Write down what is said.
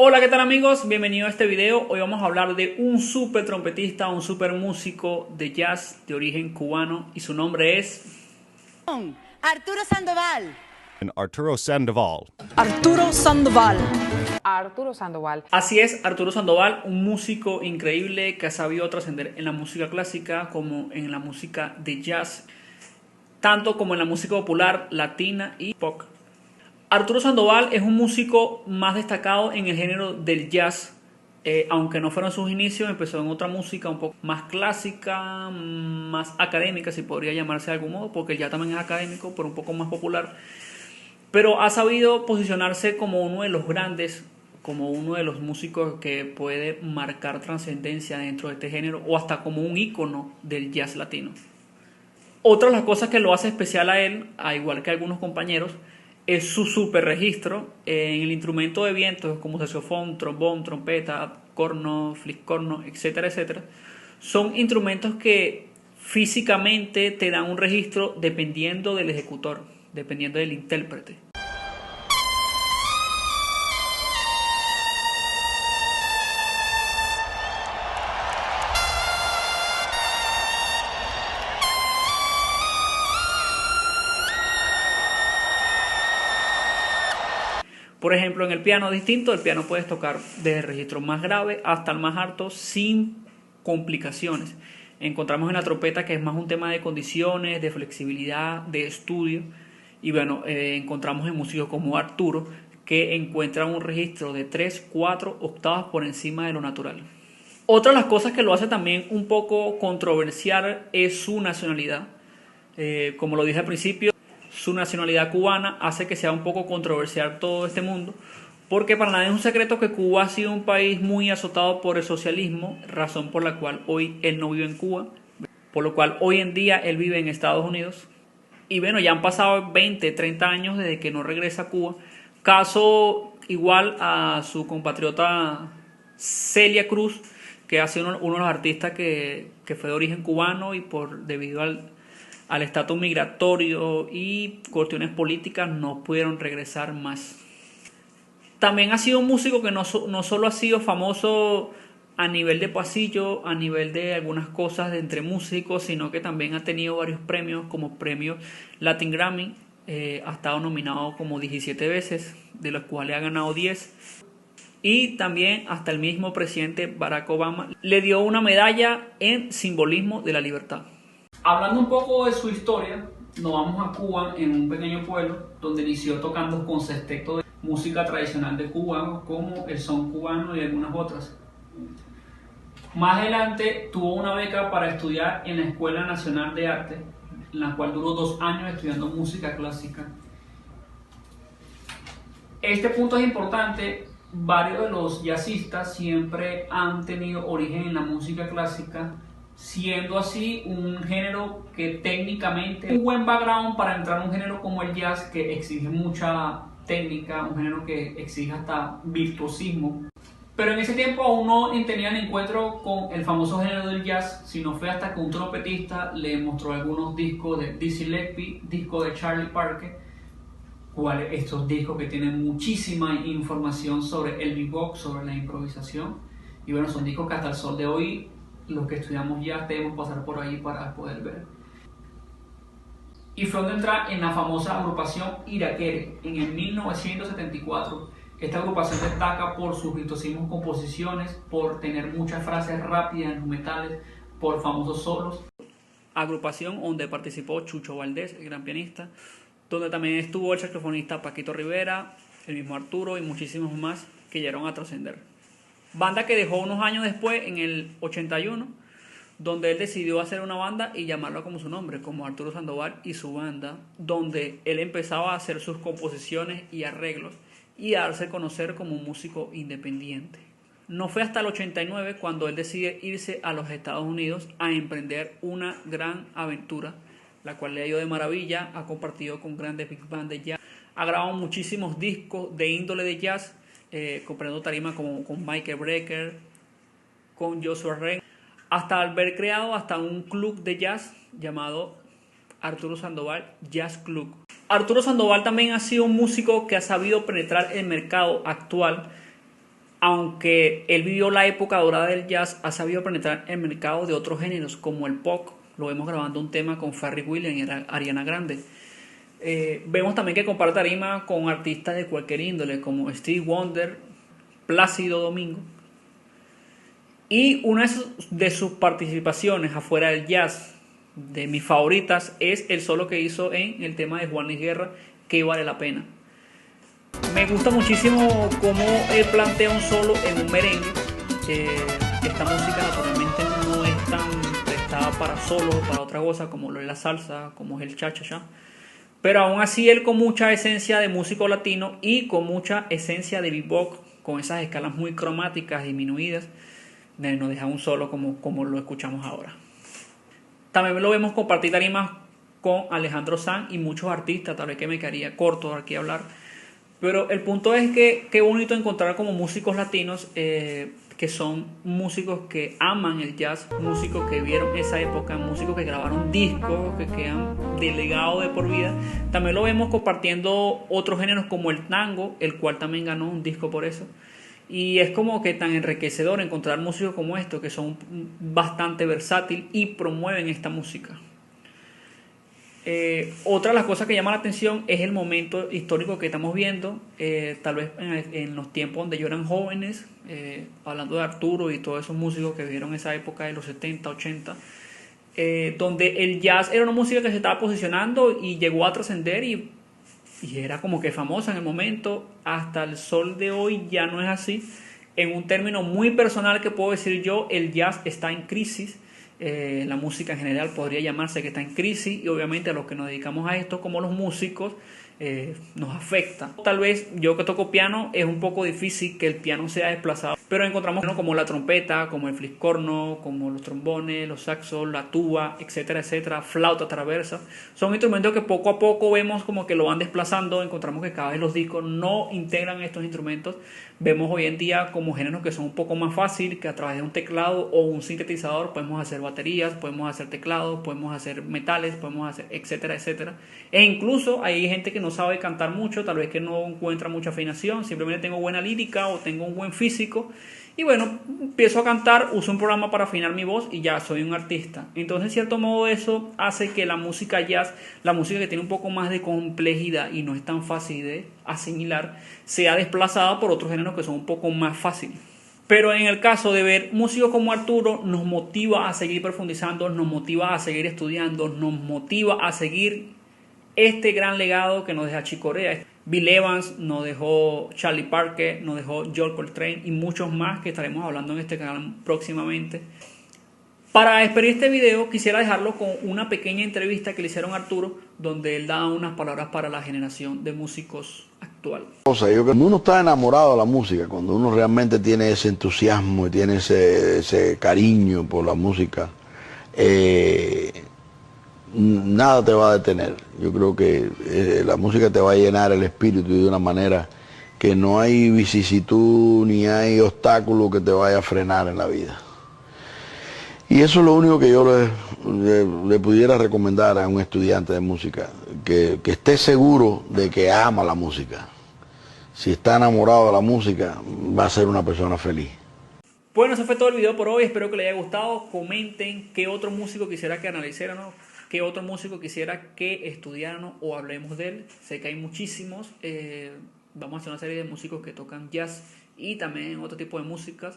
Hola, ¿qué tal amigos? Bienvenidos a este video. Hoy vamos a hablar de un súper trompetista, un súper músico de jazz de origen cubano y su nombre es Arturo Sandoval. Arturo Sandoval. Arturo Sandoval. Arturo Sandoval. Así es, Arturo Sandoval, un músico increíble que ha sabido trascender en la música clásica como en la música de jazz, tanto como en la música popular, latina y pop. Arturo Sandoval es un músico más destacado en el género del jazz, aunque no fueron sus inicios, empezó en otra música un poco más clásica, más académica, si podría llamarse de algún modo, porque el jazz también es académico, pero un poco más popular. Pero ha sabido posicionarse como uno de los grandes, como uno de los músicos que puede marcar trascendencia dentro de este género, o hasta como un ícono del jazz latino. Otra de las cosas que lo hace especial a él, a igual que a algunos compañeros, es su super registro en el instrumento de vientos como saxofón, trombón, trompeta, corno, fliscorno, etcétera, etcétera. Son instrumentos que físicamente te dan un registro dependiendo del ejecutor, dependiendo del intérprete. Por ejemplo, en el piano es distinto, el piano puedes tocar desde el registro más grave hasta el más alto sin complicaciones. Encontramos en la trompeta que es más un tema de condiciones, de flexibilidad, de estudio. Y bueno, encontramos en músicos como Arturo que encuentran un registro de 3, 4 octavas por encima de lo natural. Otra de las cosas que lo hace también un poco controversial es su nacionalidad. Como lo dije al principio, su nacionalidad cubana hace que sea un poco controversial todo este mundo, porque para nadie es un secreto que Cuba ha sido un país muy azotado por el socialismo, razón por la cual hoy él no vive en Cuba, por lo cual hoy en día él vive en Estados Unidos. Y bueno, ya han pasado 20, 30 años desde que no regresa a Cuba. Caso igual a su compatriota Celia Cruz, que ha sido uno de los artistas que fue de origen cubano y debido al estatus migratorio y cuestiones políticas no pudieron regresar más. También ha sido un músico que no solo ha sido famoso a nivel de pasillo, a nivel de algunas cosas de entre músicos, sino que también ha tenido varios premios como premio Latin Grammy. Ha estado nominado como 17 veces, de los cuales ha ganado 10. Y también hasta el mismo presidente Barack Obama le dio una medalla en simbolismo de la libertad. Hablando un poco de su historia, nos vamos a Cuba, en un pequeño pueblo donde inició tocando con sexteto de música tradicional de Cuba, como el son cubano y algunas otras. Más adelante tuvo una beca para estudiar en la Escuela Nacional de Arte, en la cual duró 2 años estudiando música clásica. Este punto es importante. Varios de los jazzistas siempre han tenido origen en la música clásica, siendo así un género que técnicamente un buen background para entrar a un género como el jazz, que exige mucha técnica, un género que exige hasta virtuosismo. Pero en ese tiempo aún no tenían encuentro con el famoso género del jazz, sino fue hasta que un trompetista le mostró algunos discos de Dizzy Gillespie, discos de Charlie Parker, estos discos que tienen muchísima información sobre el bebop, sobre la improvisación. Y bueno, son discos que hasta el sol de hoy los que estudiamos jazz debemos pasar por ahí para poder ver. Y fue donde entra en la famosa agrupación Irakere en el 1974. Esta agrupación destaca por sus virtuosismos composiciones, por tener muchas frases rápidas en los metales, por famosos solos. Agrupación donde participó Chucho Valdés, el gran pianista, donde también estuvo el saxofonista Paquito Rivera, el mismo Arturo y muchísimos más que llegaron a trascender. Banda que dejó unos años después, en el 81, donde él decidió hacer una banda y llamarla como su nombre, como Arturo Sandoval y su banda, donde él empezaba a hacer sus composiciones y arreglos y a darse a conocer como un músico independiente. No fue hasta el 89 cuando él decide irse a los Estados Unidos a emprender una gran aventura, la cual le ha ido de maravilla. Ha compartido con grandes big bands de jazz, ha grabado muchísimos discos de índole de jazz, comprando tarima como con Michael Brecker, con Joshua Redman, hasta haber creado hasta un club de jazz llamado Arturo Sandoval Jazz Club. Arturo Sandoval también ha sido un músico que ha sabido penetrar el mercado actual aunque él vivió la época dorada del jazz, ha sabido penetrar el mercado de otros géneros como el pop. Lo vemos grabando un tema con Pharrell Williams y Ariana Grande. Vemos también que comparte tarima con artistas de cualquier índole como Stevie Wonder, Plácido Domingo. Y una de sus participaciones afuera del jazz, de mis favoritas, es el solo que hizo en el tema de Juan Luis Guerra, Que Vale la Pena. Me gusta muchísimo cómo él plantea un solo en un merengue. Esta música naturalmente no es tan prestada para solo, para otra cosa, como lo es la salsa, como es el cha-cha-cha. Pero aún así él con mucha esencia de músico latino y con mucha esencia de bebop, con esas escalas muy cromáticas, disminuidas, nos deja un solo como lo escuchamos ahora. También lo vemos compartir tarimas con Alejandro Sanz y muchos artistas, tal vez que me quedaría corto aquí hablar. Pero el punto es que qué bonito encontrar como músicos latinos que son músicos que aman el jazz, músicos que vieron esa época, músicos que grabaron discos, que quedan delegados de por vida. También lo vemos compartiendo otros géneros como el tango, el cual también ganó un disco por eso. Y es como que tan enriquecedor encontrar músicos como estos que son bastante versátiles y promueven esta música. Otra de las cosas que llama la atención es el momento histórico que estamos viendo, tal vez en los tiempos donde ellos eran jóvenes, hablando de Arturo y todos esos músicos que vivieron esa época de los 70, 80, donde el jazz era una música que se estaba posicionando y llegó a trascender y era como que famosa en el momento. Hasta el sol de hoy ya no es así. En un término muy personal que puedo decir yo, el jazz está en crisis. La música en general podría llamarse que está en crisis, y obviamente a los que nos dedicamos a esto como los músicos nos afecta. Tal vez yo que toco piano es un poco difícil que el piano sea desplazado, pero encontramos como la trompeta, como el fliscorno, como los trombones, los saxos, la tuba, etcétera, etcétera, flauta traversa. Son instrumentos que poco a poco vemos como que lo van desplazando. Encontramos que cada vez los discos no integran estos instrumentos. Vemos hoy en día como géneros que son un poco más fáciles, que a través de un teclado o un sintetizador podemos hacer baterías, podemos hacer teclados, podemos hacer metales, podemos hacer etcétera, etcétera. E incluso hay gente que no sabe cantar mucho, tal vez que no encuentra mucha afinación, simplemente tengo buena lírica o tengo un buen físico y bueno, empiezo a cantar, uso un programa para afinar mi voz y ya soy un artista. Entonces, en cierto modo, eso hace que la música jazz, la música que tiene un poco más de complejidad y no es tan fácil de asimilar, sea desplazada por otros géneros que son un poco más fáciles. Pero en el caso de ver músicos como Arturo, nos motiva a seguir profundizando, nos motiva a seguir estudiando, nos motiva a seguir este gran legado que nos deja Chick Corea. Bill Evans nos dejó, Charlie Parker nos dejó, John Coltrane y muchos más que estaremos hablando en este canal próximamente. Para despedir este video quisiera dejarlo con una pequeña entrevista que le hicieron a Arturo, donde él da unas palabras para la generación de músicos actual. Yo creo que cuando uno está enamorado de la música, cuando uno realmente tiene ese entusiasmo y tiene ese cariño por la música, nada te va a detener. Yo creo que la música te va a llenar el espíritu de una manera que no hay vicisitud ni hay obstáculo que te vaya a frenar en la vida. Y eso es lo único que yo le pudiera recomendar a un estudiante de música, que esté seguro de que ama la música. Si está enamorado de la música, va a ser una persona feliz. Bueno, eso fue todo el video por hoy, espero que les haya gustado. Comenten qué otro músico quisiera que analizáramos, qué otro músico quisiera que estudiáramos o hablemos de él. Sé que hay muchísimos, vamos a hacer una serie de músicos que tocan jazz y también otro tipo de músicas.